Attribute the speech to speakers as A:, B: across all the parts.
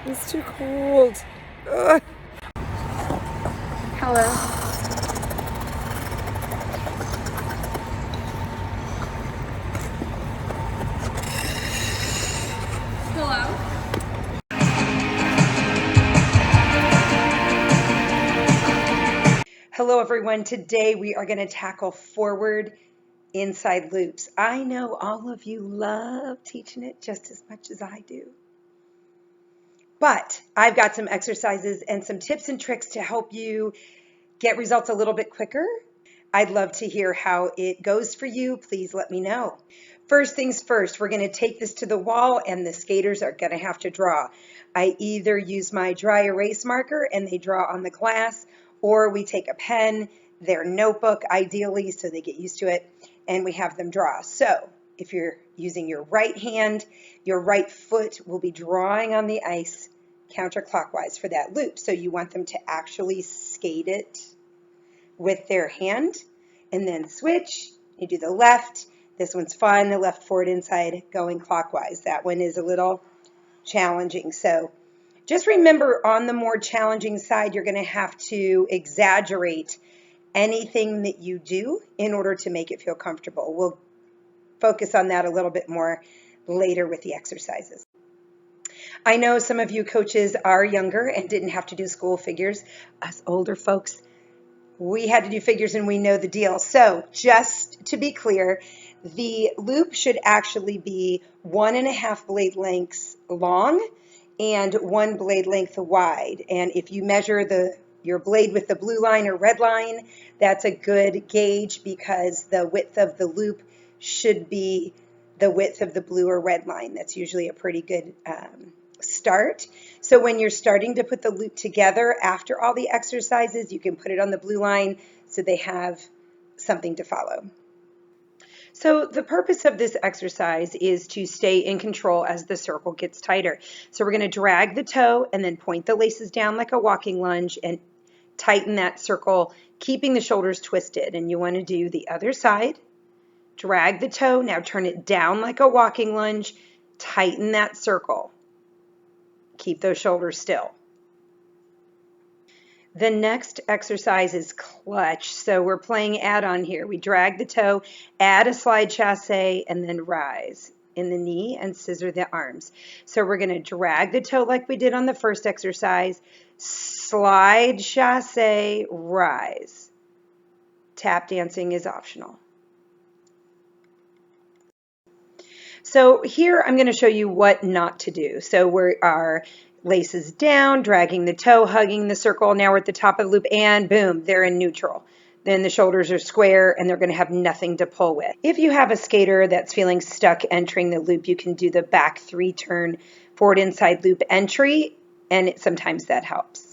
A: It's too cold. Ugh.
B: Hello.
C: Hello everyone. Today we are going to tackle forward inside loops. I know all of you love teaching it just as much as I do. But I've got some exercises and some tips and tricks to help you get results a little bit quicker. I'd love to hear how it goes for you. Please let me know. First things first, we're going to take this to the wall and the skaters are going to have to draw. I either use my dry erase marker and they draw on the glass, or we take a pen, their notebook ideally, so they get used to it, and we have them draw. So if you're using your right hand, your right foot will be drawing on the ice counterclockwise for that loop. So you want them to actually skate it with their hand and then switch. You do the left. This one's fun, the left forward inside going clockwise. That one is a little challenging. So just remember, on the more challenging side, you're going to have to exaggerate anything that you do in order to make it feel comfortable. We'll focus on that a little bit more later with the exercises. I know some of you coaches are younger and didn't have to do school figures. Us older folks, we had to do figures and we know the deal. So just to be clear, the loop should actually be 1.5 blade lengths long and 1 blade length wide. And if you measure your blade with the blue line or red line, that's a good gauge because the width of the loop should be the width of the blue or red line. That's usually a pretty good start. So when you're starting to put the loop together after all the exercises, you can put it on the blue line so they have something to follow. So the purpose of this exercise is to stay in control as the circle gets tighter. So we're going to drag the toe and then point the laces down like a walking lunge and tighten that circle, keeping the shoulders twisted. And you want to do the other side. Drag the toe, now turn it down like a walking lunge, tighten that circle. Keep those shoulders still. The next exercise is clutch. So we're playing add-on here. We drag the toe, add a slide chasse, and then rise in the knee and scissor the arms. So we're going to drag the toe like we did on the first exercise, slide chasse, rise. Tap dancing is optional. So here I'm going to show you what not to do. So we are laces down, dragging the toe, hugging the circle. Now we're at the top of the loop and boom, they're in neutral. Then the shoulders are square and they're going to have nothing to pull with. If you have a skater that's feeling stuck entering the loop, you can do the back 3 turn forward inside loop entry, and sometimes that helps.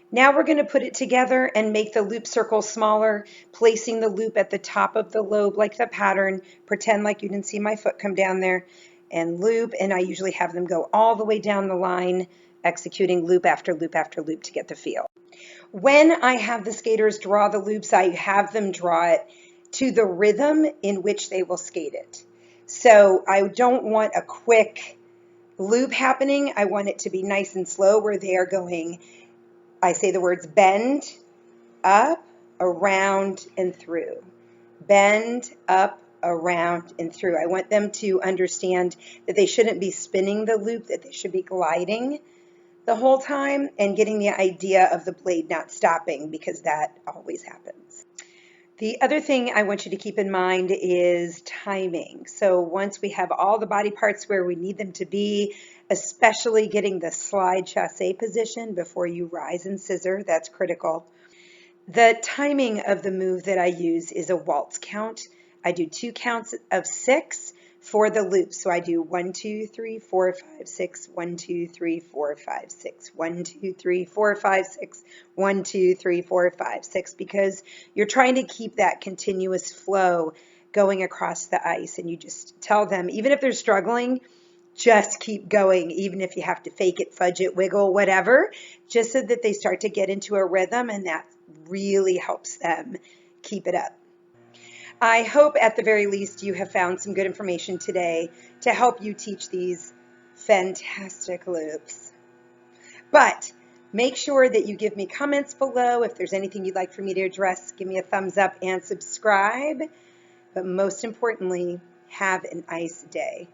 C: Now we're going to put it together and make the loop circle smaller, placing the loop at the top of the lobe like the pattern. Pretend like you didn't see my foot come down there and loop, and I usually have them go all the way down the line, executing loop after loop after loop to get the feel. When I have the skaters draw the loops, I have them draw it to the rhythm in which they will skate it. So I don't want a quick loop happening. I want it to be nice and slow where they are going. I say the words bend, up, around, and through. Bend, up, around, and through. I want them to understand that they shouldn't be spinning the loop, that they should be gliding the whole time and getting the idea of the blade not stopping, because that always happens. The other thing I want you to keep in mind is timing. So once we have all the body parts where we need them to be, especially getting the slide chasse position before you rise and scissor, that's critical. The timing of the move that I use is a waltz count. I do 2 counts of 6 for the loop. So I do 1, 2, 3, 4, 5, 6, 1, 2, 3, 4, 5, 6, 1, 2, 3, 4, 5, 6, 1, 2, 3, 4, 5, 6, because you're trying to keep that continuous flow going across the ice. And you just tell them, even if they're struggling, just keep going, even if you have to fake it, fudge it, wiggle, whatever, just so that they start to get into a rhythm, and that really helps them keep it up. I hope at the very least you have found some good information today to help you teach these fantastic loops. But make sure that you give me comments below. If there's anything you'd like for me to address, give me a thumbs up and subscribe. But most importantly, have an ice day.